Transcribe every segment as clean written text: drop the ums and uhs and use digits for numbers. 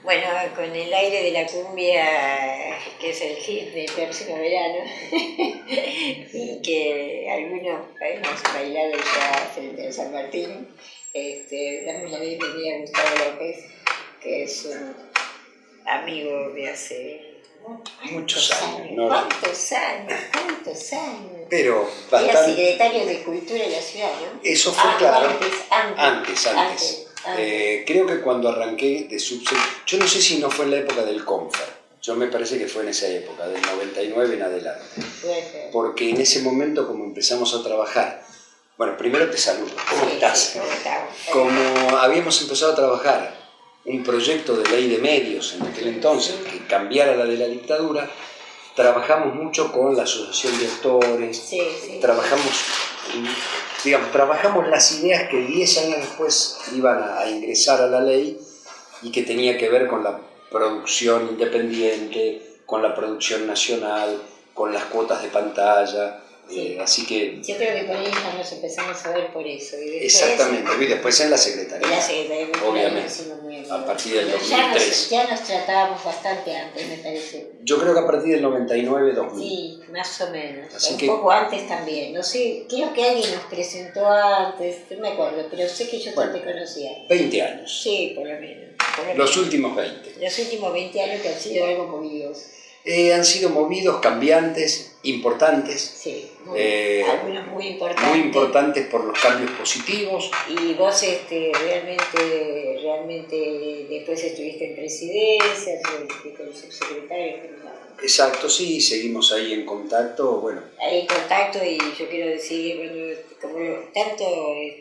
Bueno, con el aire de la cumbia, que es el hit del próximo verano, y que algunos hemos bailado ya frente a San Martín, damos la bienvenida a Gustavo López, que es un amigo de hace muchos años. ¿No? ¿Cuántos años? Pero bastante... Era secretario de Cultura de la ciudad, ¿no? Eso fue claro. Antes. Creo que cuando arranqué de subsecretario, yo no sé si no fue en la época del Confer, yo me parece que fue en esa época, del 99 en adelante. Porque en ese momento, como empezamos a trabajar, bueno, primero te saludo, ¿cómo estás? ¿Cómo estamos? Como habíamos empezado a trabajar un proyecto de ley de medios en aquel entonces, que cambiara la de la dictadura, trabajamos mucho con la asociación de actores, trabajamos las ideas que 10 años después iban a ingresar a la ley y que tenía que ver con la producción independiente, con la producción nacional, con las cuotas de pantalla. Así que yo creo que por ahí nos empezamos a ver por eso. Y después, exactamente, y después en la Secretaría. Obviamente, a partir del 2003. Ya nos tratábamos bastante antes, me parece. Yo creo que a partir del 99-2000. Sí, más o menos. Así poco antes también. No sé, creo que alguien nos presentó antes, no me acuerdo, pero sé que yo te conocía. 20 años. Sí, por lo menos. Los últimos 20. Los últimos 20 años que han sido algo movidos. Han sido movidos, cambiantes, importantes. Sí, algunos muy importantes. Muy importantes por los cambios positivos. Y vos realmente después estuviste en presidencia, fuiste el subsecretario. Exacto, sí, seguimos ahí en contacto, bueno. Ahí en contacto, y yo quiero decir, bueno, como tanto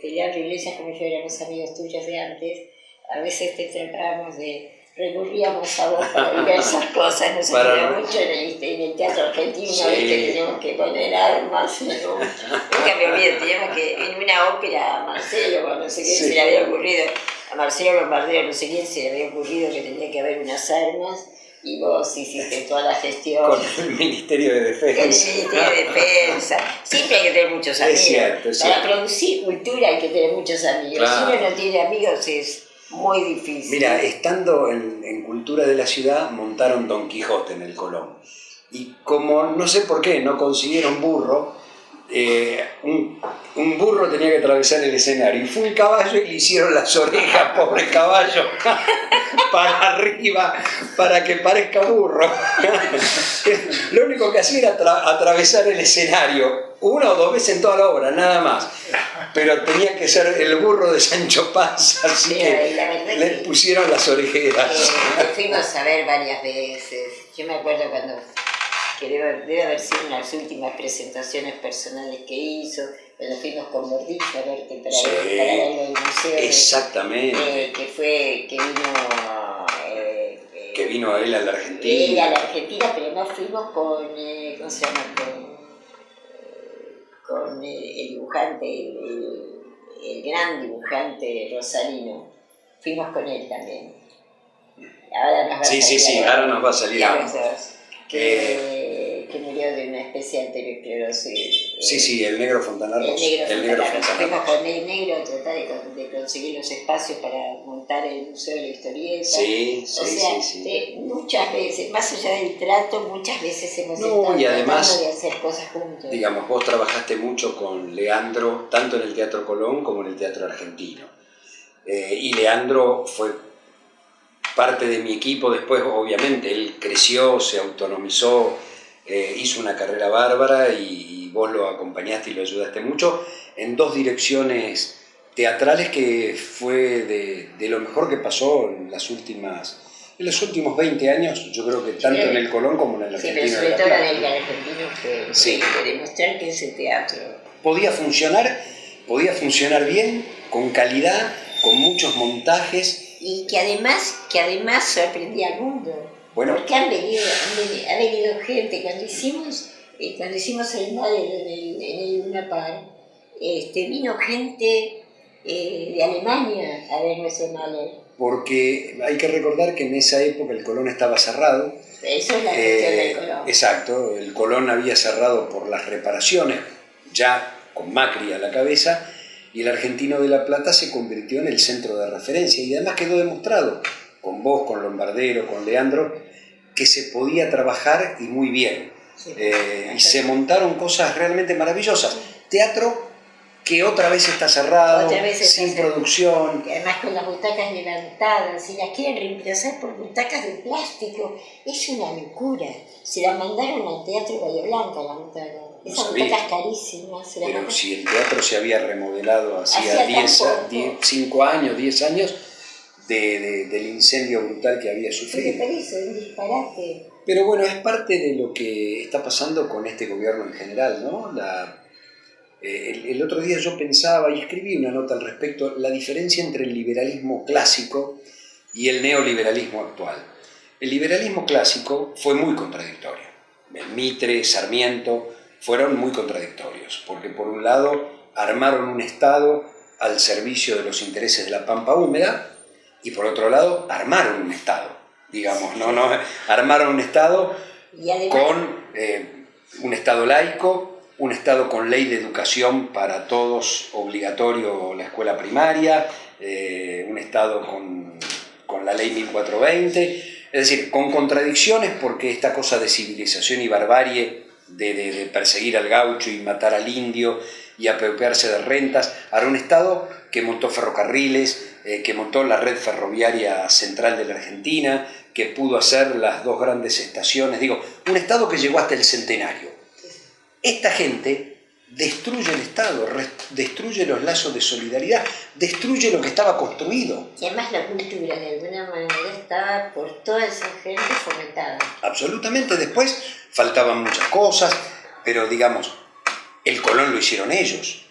Leandro Iglesias como yo éramos amigos tuyos de antes, a veces te tratábamos de... recurríamos a vos para diversas cosas, nos ayudó mucho en el teatro argentino, sí. Que teníamos que poner armas, nunca me olvido, teníamos que, en una ópera, a Marcelo, no sé quién se le había ocurrido, a Marcelo Lombardero, no sé quién se le había ocurrido que tenía que haber unas armas, y vos hiciste toda la gestión. Con el Ministerio de Defensa. Con el Ministerio de Defensa. Siempre hay que tener muchos amigos. Es cierto. Para producir cultura hay que tener muchos amigos. Claro. Si uno no tiene amigos es muy difícil. Mira, estando en Cultura de la Ciudad, montaron Don Quijote en el Colón. Y como no sé por qué no consiguieron burro, un burro tenía que atravesar el escenario. Y fue el caballo y le hicieron las orejas, pobre caballo, para arriba, para que parezca burro. Lo único que hacía era atravesar el escenario, 1 o 2 veces en toda la obra, nada más. Pero tenía que ser el burro de Sancho Panza, así que le pusieron las orejeras. Fuimos a ver varias veces. Yo me acuerdo que debe haber sido una de las últimas presentaciones personales que hizo, cuando fuimos con Gordillo a verte para algo del museo. Exactamente. Que vino él a la Argentina. Él a la Argentina, pero no fuimos con, ¿cómo se llama? Con el dibujante, el gran dibujante rosarino. Fuimos con él también. Ahora nos va a salir. Ahora nos va a salir. Que murió de una especie de anterioesclerosis. Sí, el Negro Fontana Rosa. El Negro Fontana Rosa. Fuimos con el Negro a tratar de conseguir los espacios para montar el Museo de la Historieta. Sí. Muchas veces, más allá del trato, muchas veces hemos estado tratando de hacer cosas juntos. Digamos, vos trabajaste mucho con Leandro, tanto en el Teatro Colón como en el Teatro Argentino. Y Leandro fue parte de mi equipo. Después, obviamente, él creció, se autonomizó, hizo una carrera bárbara y vos lo acompañaste y lo ayudaste mucho en 2 direcciones teatrales que fue de lo mejor que pasó en los últimos 20 años, yo creo que tanto en el Colón como en el Argentino. Sí, pero sobre todo en el Argentino fue demostrar que ese teatro podía funcionar bien, con calidad, con muchos montajes. Y que además sorprendía al mundo. Bueno, porque ha venido gente. Cuando hicimos el Mahler en el Luna Park, vino gente de Alemania a ver nuestro Mahler. Porque hay que recordar que en esa época el Colón estaba cerrado. Eso es la cuestión del Colón. Exacto, el Colón había cerrado por las reparaciones, ya con Macri a la cabeza, y el Argentino de La Plata se convirtió en el centro de referencia, y además quedó demostrado con vos, con Lombardero, con Leandro, que se podía trabajar y muy bien. Sí, Y se montaron cosas realmente maravillosas. Teatro que otra vez está cerrado, sin producción. Además con las butacas levantadas, y las quieren reemplazar por butacas de plástico. Es una locura. Se las mandaron al Teatro Bahía Blanca, la butaca. Esas butacas carísimas. Pero si el teatro se había remodelado hacía 5 años, 10 años, del incendio brutal que había sufrido. ¿Qué te parece? Un disparate. Pero bueno, es parte de lo que está pasando con este gobierno en general, ¿no? El otro día yo pensaba y escribí una nota al respecto, la diferencia entre el liberalismo clásico y el neoliberalismo actual. El liberalismo clásico fue muy contradictorio. Mitre, Sarmiento fueron muy contradictorios, porque por un lado armaron un Estado al servicio de los intereses de la pampa húmeda y por otro lado armaron un Estado, digamos, armaron un Estado con un Estado laico, un Estado con ley de educación para todos, obligatorio la escuela primaria, un Estado con la ley 1420, es decir, con contradicciones porque esta cosa de civilización y barbarie, de perseguir al gaucho y matar al indio y apropiarse de rentas, ahora un Estado que montó ferrocarriles, que montó la red ferroviaria central de la Argentina, que pudo hacer las 2 grandes estaciones, digo, un Estado que llegó hasta el centenario. Esta gente destruye el Estado, destruye los lazos de solidaridad, destruye lo que estaba construido. Y además la cultura de alguna manera estaba por toda esa gente fomentada. Absolutamente, después faltaban muchas cosas, pero digamos, el Colón lo hicieron ellos.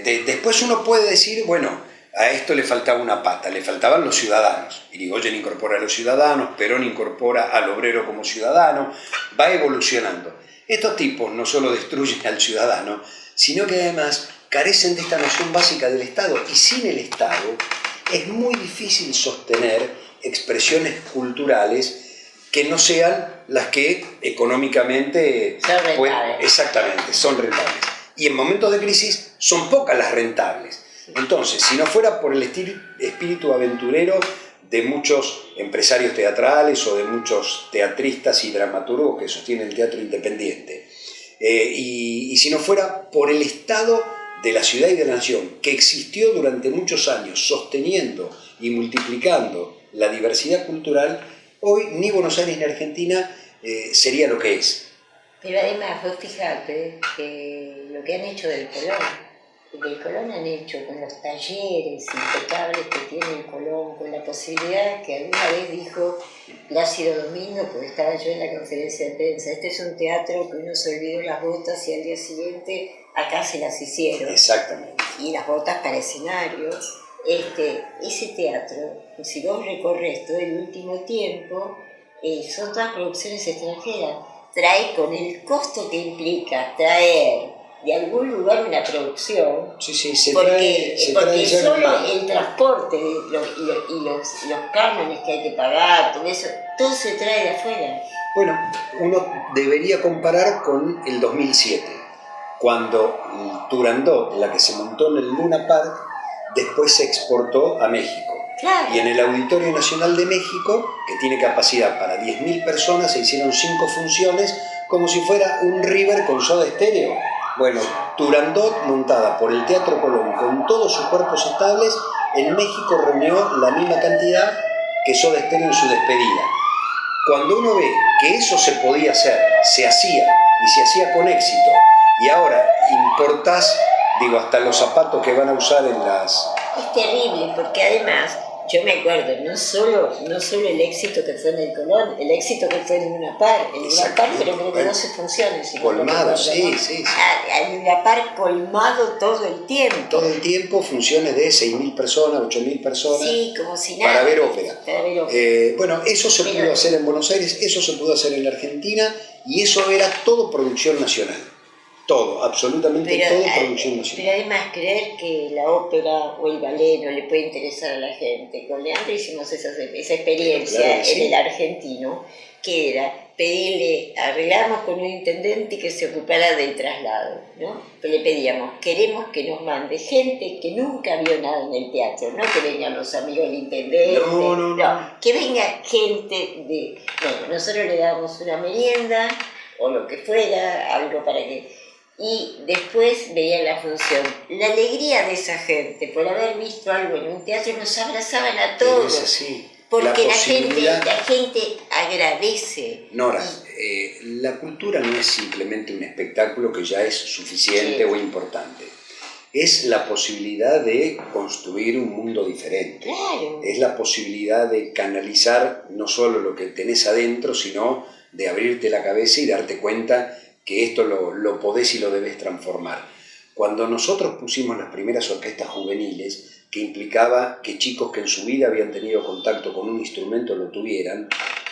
Después uno puede decir, bueno, a esto le faltaba una pata, le faltaban los ciudadanos. Irigoyen incorpora a los ciudadanos, Perón incorpora al obrero como ciudadano, va evolucionando. Estos tipos no solo destruyen al ciudadano, sino que además carecen de esta noción básica del Estado. Y sin el Estado es muy difícil sostener expresiones culturales que no sean las que económicamente son rentables. Exactamente, son rentables. Y en momentos de crisis son pocas las rentables. Entonces, si no fuera por el espíritu aventurero de muchos empresarios teatrales o de muchos teatristas y dramaturgos que sostienen el teatro independiente, y si no fuera por el Estado de la ciudad y de la nación, que existió durante muchos años sosteniendo y multiplicando la diversidad cultural, hoy ni Buenos Aires ni Argentina sería lo que es. Pero además, vos fijate que lo que han hecho del Colón han hecho con los talleres impecables que tiene el Colón, con la posibilidad que alguna vez dijo Plácido Domingo, porque estaba yo en la conferencia de prensa, este es un teatro que uno se olvidó las botas y al día siguiente acá se las hicieron. Exactamente. Y las botas para escenario. Ese teatro, si vos recorres todo el último tiempo, son todas producciones extranjeras. Trae con el costo que implica traer de algún lugar una producción, porque solo el transporte y los cánones que hay que pagar, todo se trae de afuera. Bueno, uno debería comparar con el 2007, cuando Turandot, la que se montó en el Luna Park, después se exportó a México. Claro. Y en el Auditorio Nacional de México, que tiene capacidad para 10.000 personas, se hicieron 5 funciones, como si fuera un River con Soda Stereo. Bueno, Turandot, montada por el Teatro Colón, con todos sus cuerpos estables, en México reunió la misma cantidad que Soda Stereo en su despedida. Cuando uno ve que eso se podía hacer, se hacía, y se hacía con éxito, y ahora importás, hasta los zapatos que van a usar en las... Es terrible, porque además, yo me acuerdo, no solo el éxito que fue en el Colón, el éxito que fue en Luna Park, pero creo que 12 funciones. Colmado, sí. El Luna Park colmado todo el tiempo. Todo el tiempo, funciones de 6.000 personas, 8.000 personas. Sí, como si nada. Para ver ópera. Bueno, eso se pudo hacer en Buenos Aires, eso se pudo hacer en la Argentina, y eso era todo producción nacional. Todo, absolutamente todo producción musical. Pero además creer que la ópera o el ballet no le puede interesar a la gente. Con Leandro hicimos esa experiencia Claro, sí. en el argentino, que era pedirle, arreglamos con un intendente que se ocupara del traslado, ¿no? Pero le pedíamos, queremos que nos mande gente que nunca vio nada en el teatro, no que vengan los amigos del intendente, no, que venga gente de... Bueno, nosotros le dábamos una merienda o lo que fuera, algo para que... Y después veían la función. La alegría de esa gente por haber visto algo en un teatro, nos abrazaban a todos. Es así. Porque la gente agradece. Nora, la cultura no es simplemente un espectáculo que ya es suficiente o importante. Es la posibilidad de construir un mundo diferente. Claro. Es la posibilidad de canalizar no solo lo que tenés adentro, sino de abrirte la cabeza y darte cuenta que esto lo podés y lo debes transformar. Cuando nosotros pusimos las primeras orquestas juveniles, que implicaba que chicos que en su vida habían tenido contacto con un instrumento lo tuvieran,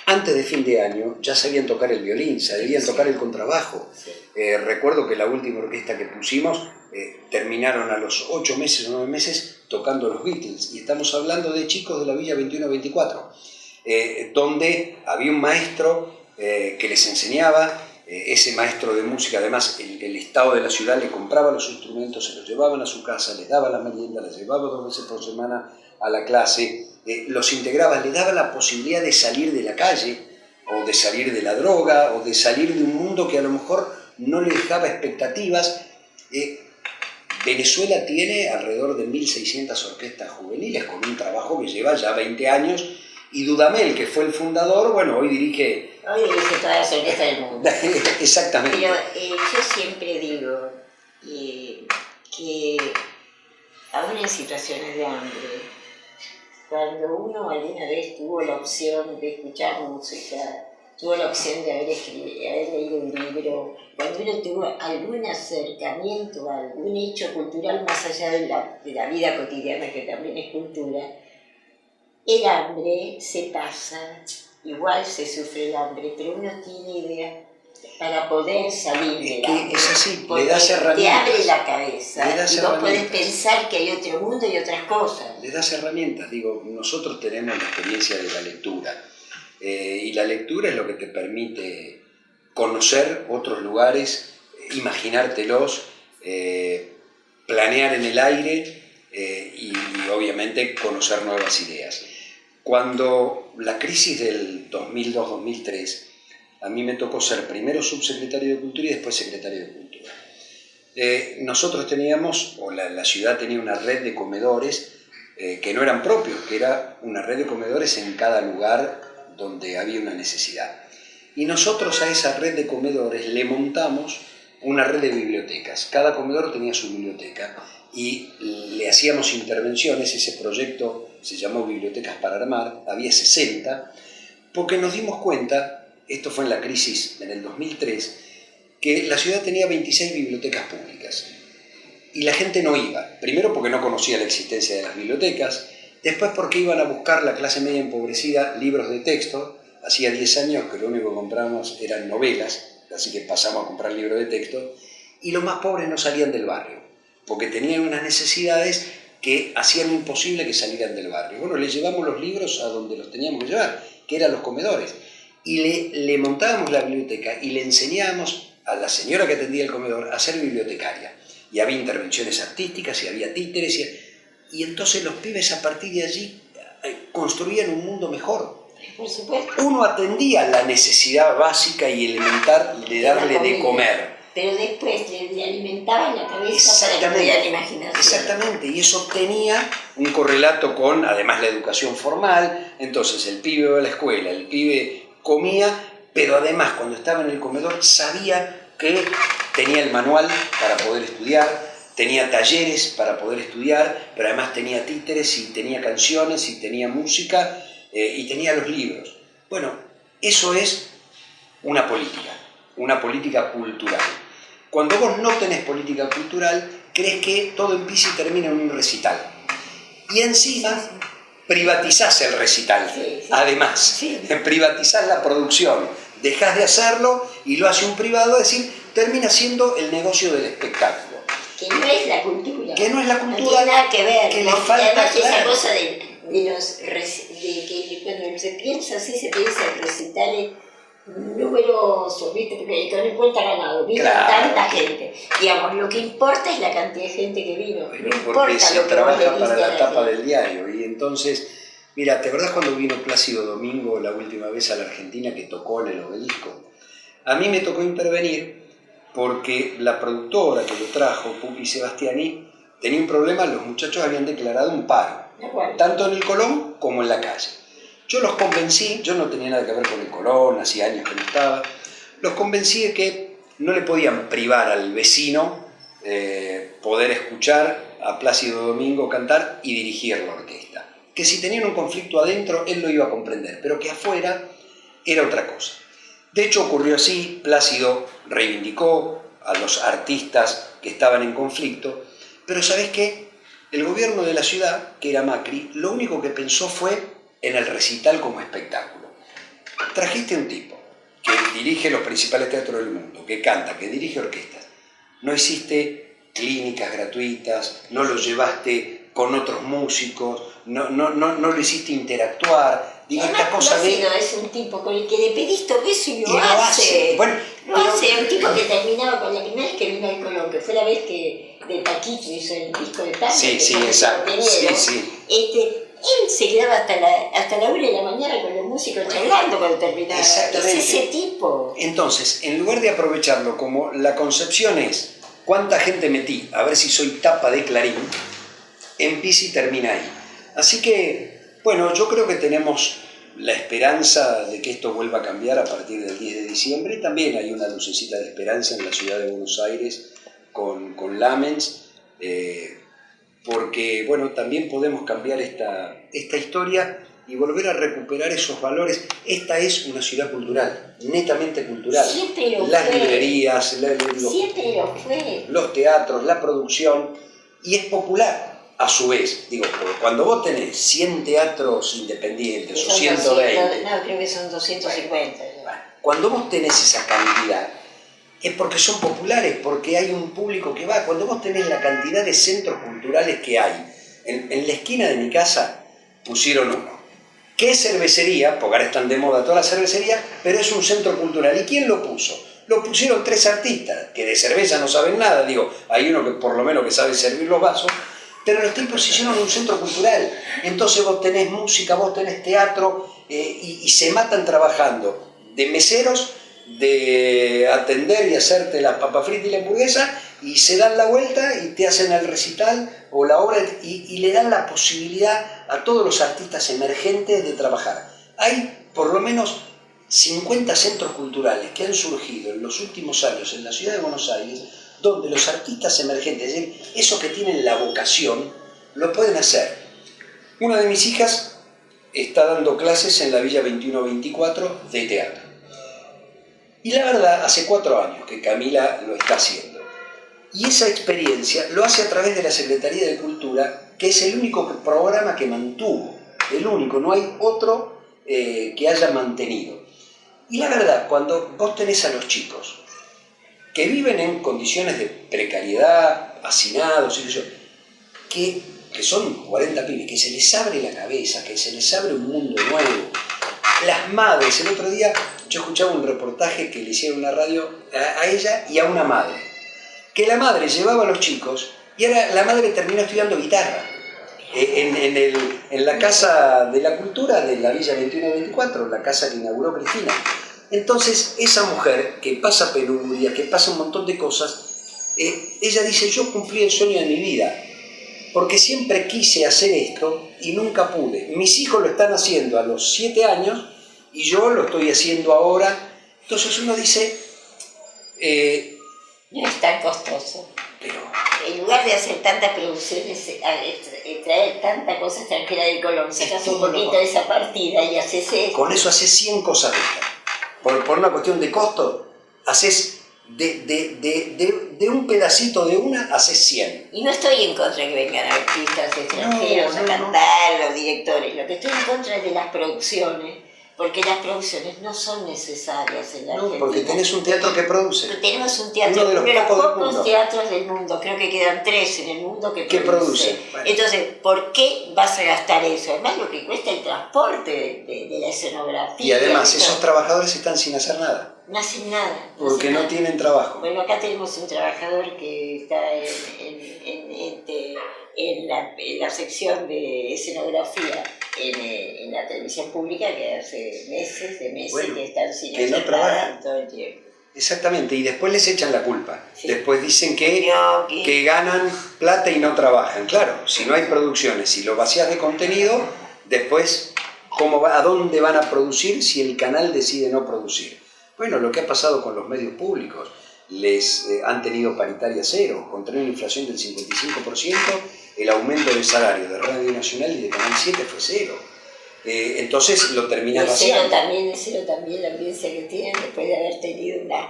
antes de fin de año ya sabían tocar el violín, sabían tocar el contrabajo. Recuerdo que la última orquesta que pusimos terminaron a los 8 meses o 9 meses tocando los Beatles, y estamos hablando de chicos de la Villa 21-24, donde había un maestro que les enseñaba. Ese maestro de música, además, el Estado de la ciudad le compraba los instrumentos, se los llevaban a su casa, les daba la merienda, les llevaba 2 veces por semana a la clase, los integraba, les daba la posibilidad de salir de la calle, o de salir de la droga, o de salir de un mundo que a lo mejor no le dejaba expectativas. Venezuela tiene alrededor de 1.600 orquestas juveniles, con un trabajo que lleva ya 20 años, y Dudamel, que fue el fundador, bueno, hoy dirige todas las orquestas del mundo. Exactamente. Pero yo siempre digo que aún en situaciones de hambre, cuando uno alguna vez tuvo la opción de escuchar música, tuvo la opción de haber leído un libro, cuando uno tuvo algún acercamiento a algún hecho cultural más allá de la vida cotidiana, que también es cultura, el hambre se pasa, igual se sufre el hambre, pero uno tiene idea para poder salir del hambre. Es así, le das herramientas. Te abre la cabeza y vos podés pensar que hay otro mundo y otras cosas. Le das herramientas. Digo, nosotros tenemos la experiencia de la lectura, y la lectura es lo que te permite conocer otros lugares, imaginártelos, planear en el aire, y obviamente conocer nuevas ideas. Cuando la crisis del 2002-2003, a mí me tocó ser primero subsecretario de Cultura y después secretario de Cultura. Nosotros teníamos, o la ciudad tenía una red de comedores que no eran propios, que era una red de comedores en cada lugar donde había una necesidad. Y nosotros a esa red de comedores le montamos una red de bibliotecas. Cada comedor tenía su biblioteca y le hacíamos intervenciones. Ese proyecto se llamó Bibliotecas para Armar, había 60, porque nos dimos cuenta, esto fue en la crisis en el 2003, que la ciudad tenía 26 bibliotecas públicas y la gente no iba, primero porque no conocía la existencia de las bibliotecas, después porque iban a buscar la clase media empobrecida libros de texto. Hacía 10 años que lo único que comprábamos eran novelas, así que pasamos a comprar libros de texto, y los más pobres no salían del barrio, porque tenían unas necesidades que hacían imposible que salieran del barrio. Bueno, les llevamos los libros a donde los teníamos que llevar, que eran los comedores, y le montábamos la biblioteca y le enseñábamos a la señora que atendía el comedor a ser bibliotecaria. Y había intervenciones artísticas y había títeres, y entonces los pibes a partir de allí construían un mundo mejor. Por supuesto. Uno atendía la necesidad básica y elemental de darle de comer. Pero después le alimentaban la cabeza para que tuviera imaginación. Exactamente, y eso tenía un correlato con, además, la educación formal. Entonces el pibe iba a la escuela, el pibe comía, pero además cuando estaba en el comedor sabía que tenía el manual para poder estudiar, tenía talleres para poder estudiar, pero además tenía títeres y tenía canciones y tenía música, y tenía los libros. Bueno, eso es una política cultural. Cuando vos no tenés política cultural, crees que todo empieza y termina en un recital. Y encima privatizás el recital. Además, privatizás la producción. Dejás de hacerlo y lo hace un privado, es decir, termina siendo el negocio del espectáculo. Que no es la cultura. Que no es la cultura. No tiene nada que ver. Que ¿no? le falta, además, esa claro. cosa de que cuando se piensa así, se piensa en recitales numerosos, ¿viste? Porque con el cuenta ganado, vino tanta gente. Digamos, lo que importa es la cantidad de gente que vino. Bueno, no porque importa se lo que vos le trabaja para diste a la tapa gente. del diario. Y entonces, mira, ¿te acordás cuando vino Plácido Domingo la última vez a la Argentina que tocó en el Obelisco? A mí me tocó intervenir porque la productora que lo trajo, Pupi Sebastiani, tenía un problema, los muchachos habían declarado un paro, tanto en el Colón como en la calle. Yo los convencí, yo no tenía nada que ver con el Colón, hacía años que no estaba, los convencí de que no le podían privar al vecino poder escuchar a Plácido Domingo cantar y dirigir la orquesta. Que si tenían un conflicto adentro, él lo iba a comprender, pero que afuera era otra cosa. De hecho ocurrió así, Plácido reivindicó a los artistas que estaban en conflicto, pero ¿sabés qué? El gobierno de la ciudad, que era Macri, lo único que pensó fue en el recital como espectáculo. Trajiste un tipo que dirige los principales teatros del mundo, que canta, que dirige orquestas. No hiciste clínicas gratuitas, no lo llevaste con otros músicos, no lo hiciste interactuar. Digo, esta cosa Plácido es un tipo con el que le pedís todo eso y lo hace. Bueno, lo hace, un tipo que terminaba con la primera vez que vino al Colón, que fue la vez que de Paquito hizo el disco de tango. Sí, sí, exacto. Sí. Él se quedaba hasta la 1 de la mañana con los músicos charlando cuando terminaba. Exactamente. Es ese tipo. Entonces, en lugar de aprovecharlo como la concepción es cuánta gente metí, a ver si soy tapa de Clarín, empieza y termina ahí. Así que, bueno, yo creo que tenemos la esperanza de que esto vuelva a cambiar a partir del 10 de diciembre. También hay una lucecita de esperanza en la ciudad de Buenos Aires con Lamens, porque, bueno, también podemos cambiar esta historia y volver a recuperar esos valores. Esta es una ciudad cultural, netamente cultural. Siempre lo Las fue. librerías, Siempre lo fue. los teatros, la producción, y es popular. A su vez, digo, porque cuando vos tenés 100 teatros independientes o 120... No, creo que son 250. Cuando vos tenés esa cantidad, es porque son populares, porque hay un público que va. Cuando vos tenés la cantidad de centros culturales que hay, en la esquina de mi casa pusieron uno. ¿Qué es cervecería? Porque ahora están de moda todas las cervecerías, pero es un centro cultural. ¿Y quién lo puso? Lo pusieron 3 artistas, que de cerveza no saben nada. Digo, hay uno que por lo menos que sabe servir los vasos, pero los tipos hicieron un centro cultural. Entonces vos tenés música, vos tenés teatro, y se matan trabajando de meseros, de atender y hacerte las papas fritas y la hamburguesa, y se dan la vuelta y te hacen el recital o la obra y le dan la posibilidad a todos los artistas emergentes de trabajar. Hay por lo menos 50 centros culturales que han surgido en los últimos años en la ciudad de Buenos Aires, donde los artistas emergentes, es decir, esos que tienen la vocación, lo pueden hacer. Una de mis hijas está dando clases en la Villa 2124 de teatro. Y la verdad, hace 4 años que Camila lo está haciendo. Y esa experiencia lo hace a través de la Secretaría de Cultura, que es el único programa que mantuvo. El único, no hay otro que haya mantenido. Y la verdad, cuando vos tenés a los chicos que viven en condiciones de precariedad, hacinados, que son 40 pibes, que se les abre la cabeza, que se les abre un mundo nuevo. Las madres, el otro día yo escuchaba un reportaje que le hicieron en la radio a ella y a una madre, que la madre llevaba a los chicos y ahora la madre terminó estudiando guitarra en la Casa de la Cultura de la Villa 2124, la casa que inauguró Cristina. Entonces esa mujer que pasa penuria, que pasa un montón de cosas, ella dice, yo cumplí el sueño de mi vida, porque siempre quise hacer esto y nunca pude. Mis hijos lo están haciendo a los 7 años y yo lo estoy haciendo ahora. Entonces uno dice... no es tan costoso. Pero, en lugar de hacer tantas producciones, traer tanta cosa extranjera del Colón, sacas un poquito de esa partida y haces esto. Con eso haces 100 cosas de estas. Por una cuestión de costo, haces de un pedacito de una, haces 100. Y no estoy en contra de que vengan artistas extranjeros a cantar, los directores. Lo que estoy en contra es de las producciones. porque las producciones no son necesarias en la No, Argentina. porque tenés un teatro que produce. Tenemos un teatro, uno de los pocos teatros del mundo, creo que quedan 3 en el mundo que producen. Bueno. Entonces, ¿por qué vas a gastar eso? Además, lo que cuesta el transporte de la escenografía. Y además, esos trabajadores están sin hacer nada. No hacen nada. Porque no tienen trabajo. Bueno, acá tenemos un trabajador que está en la sección de escenografía en la televisión pública, que hace meses que están sin que hacer no nada todo el tiempo. Exactamente, y después les echan la culpa. Sí. Después dicen que ganan plata y no trabajan. Claro, si no hay producciones, si lo vacías de contenido, después, ¿a dónde van a producir si el canal decide no producir? Bueno, lo que ha pasado con los medios públicos, les han tenido paritaria cero, contra una inflación del 55%, el aumento del salario de Radio Nacional y de Canal 7 fue cero. Entonces lo terminas vaciando. Es cero también la audiencia que tienen después de haber tenido una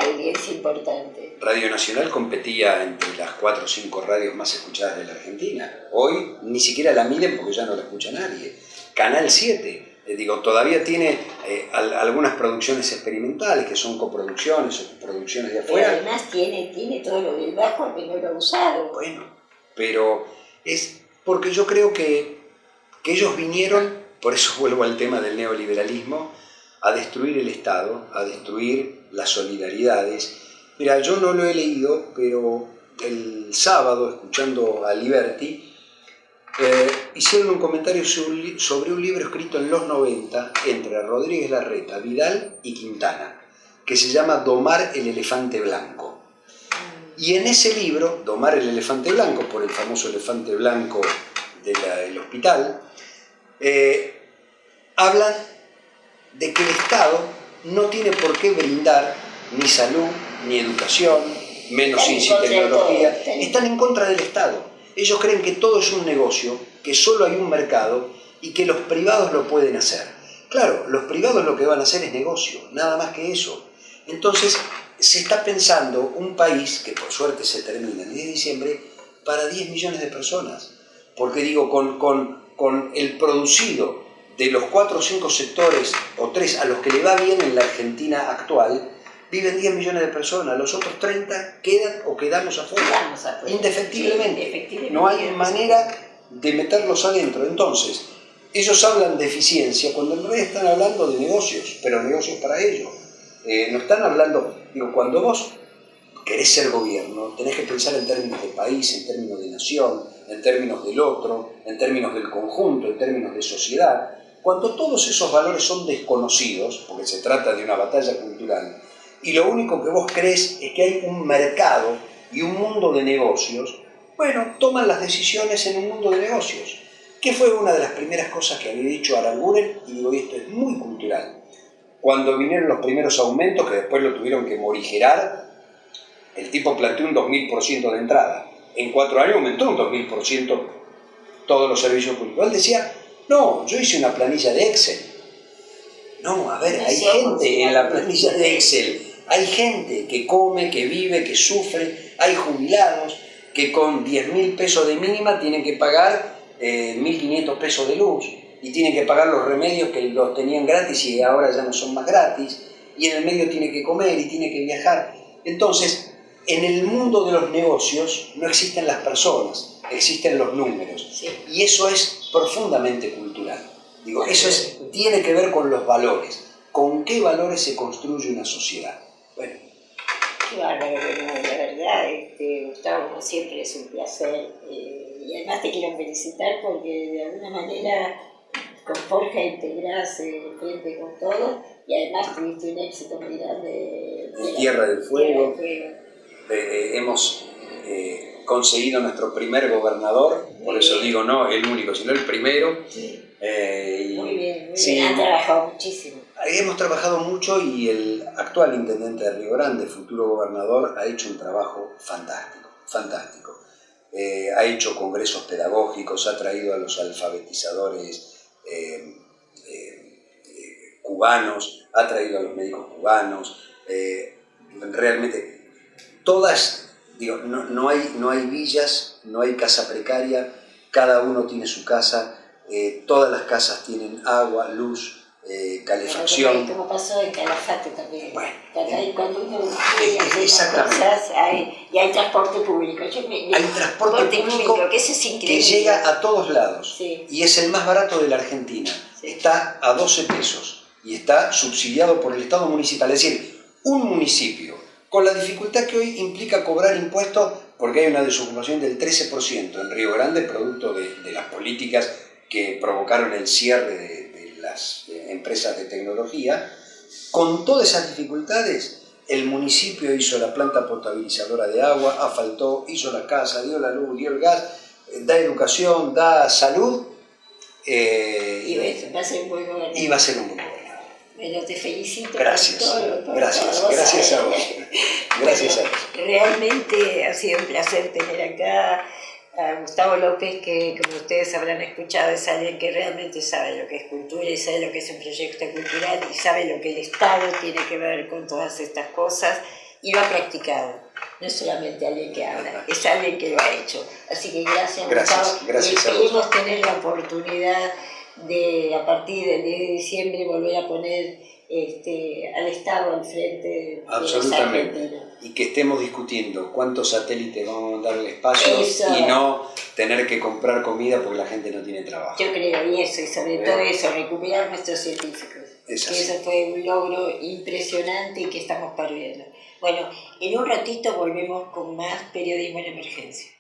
audiencia importante. Radio Nacional competía entre las 4 o 5 radios más escuchadas de la Argentina. Hoy ni siquiera la miden porque ya no la escucha nadie. Canal 7, todavía tiene algunas producciones experimentales que son coproducciones o producciones de afuera. Pero además tiene todo lo del bajo que no lo ha usado. Bueno, pero es porque yo creo que ellos vinieron, por eso vuelvo al tema del neoliberalismo, a destruir el Estado, a destruir las solidaridades. Mira, yo no lo he leído, pero el sábado, escuchando a Liberty, hicieron un comentario sobre un libro escrito en los 90 entre Rodríguez Larreta, Vidal y Quintana, que se llama Domar el elefante blanco. Y en ese libro, Domar el elefante blanco, por el famoso elefante blanco del hospital, hablan de que el Estado no tiene por qué brindar ni salud, ni educación, menos ciencia y tecnología. Están en contra del Estado. Ellos creen que todo es un negocio, que solo hay un mercado y que los privados lo pueden hacer. Claro, los privados lo que van a hacer es negocio, nada más que eso. Entonces, se está pensando un país, que por suerte se termina el 10 de diciembre, para 10 millones de personas. Porque con el producido de los 4 o 5 sectores, o 3 a los que le va bien en la Argentina actual, viven 10 millones de personas, los otros 30 quedan o quedamos afuera, indefectiblemente. Sí, efectivamente. No hay manera de meterlos adentro. Entonces, ellos hablan de eficiencia cuando en realidad están hablando de negocios, pero negocios para ellos. No están hablando, cuando vos querés ser gobierno, tenés que pensar en términos de país, en términos de nación, en términos del otro, en términos del conjunto, en términos de sociedad. Cuando todos esos valores son desconocidos, porque se trata de una batalla cultural, y lo único que vos crees es que hay un mercado y un mundo de negocios, bueno, toman las decisiones en un mundo de negocios, que fue una de las primeras cosas que había dicho Aranguren, y digo, esto es muy cultural. Cuando vinieron los primeros aumentos, que después lo tuvieron que morigerar, el tipo planteó un 2000% de entrada. En 4 años aumentó un 2000% todos los servicios públicos. Él decía, no, yo hice una planilla de Excel. No, a ver, hay gente en la planilla de Excel. Hay gente que come, que vive, que sufre. Hay jubilados que con 10.000 pesos de mínima tienen que pagar 1.500 pesos de luz. Y tienen que pagar los remedios que los tenían gratis y ahora ya no son más gratis. Y en el medio tiene que comer y tiene que viajar. Entonces, en el mundo de los negocios no existen las personas, existen los números. Sí. Y eso es profundamente cultural. Tiene que ver con los valores. ¿Con qué valores se construye una sociedad? Bueno. Qué bárbaro, la verdad, Gustavo, como siempre es un placer. Y además te quiero felicitar porque de alguna manera con Forja integrás frente con todo y además tuviste un éxito muy grande de Tierra del Fuego. Hemos conseguido nuestro primer gobernador, por eso digo no el único, sino el primero. Sí. Muy bien, han trabajado muchísimo. Hemos trabajado mucho y el actual intendente de Río Grande, futuro gobernador, ha hecho un trabajo fantástico. Ha hecho congresos pedagógicos, ha traído a los alfabetizadores cubanos, ha traído a los médicos cubanos, realmente todas, no hay villas, no hay casa precaria, cada uno tiene su casa, todas las casas tienen agua, luz, calefacción. Como pasó en Calafate también. Bueno, Ahí cuando uno quiere hacer exactamente. cosas, y hay transporte público. Hay transporte público que eso es increíble. que llega a todos lados, Sí. y es el más barato de la Argentina. Sí. Está a 12 pesos y está subsidiado por el Estado municipal. Es decir, un municipio, con la dificultad que hoy implica cobrar impuestos, porque hay una desocupación del 13% en Río Grande, producto de las políticas que provocaron el cierre de las empresas de tecnología. Con todas esas dificultades, el municipio hizo la planta potabilizadora de agua, asfaltó, hizo la casa, dio la luz, dio el gas, da educación, da salud. Y va a ser un buen gobernador. Y va a ser un buen gobernador. Bueno, te felicito. Gracias, gracias a vos. Gracias a vos. Realmente ha sido un placer tener acá a Gustavo López, que como ustedes habrán escuchado es alguien que realmente sabe lo que es cultura y sabe lo que es un proyecto cultural y sabe lo que el Estado tiene que ver con todas estas cosas y lo ha practicado. No es solamente alguien que habla, es alguien que lo ha hecho. Así que gracias Gustavo. Gracias a vos. Esperemos tener la oportunidad de, a partir del 10 de diciembre, volver a poner al Estado al frente de los argentinos. Y que estemos discutiendo cuántos satélites vamos a mandar al espacio. Eso. Y no tener que comprar comida porque la gente no tiene trabajo. Yo creo, y sobre todo eso, recuperar nuestros científicos. Es que así. eso fue un logro impresionante y que estamos perdiendo. Bueno, en un ratito volvemos con más periodismo en emergencia.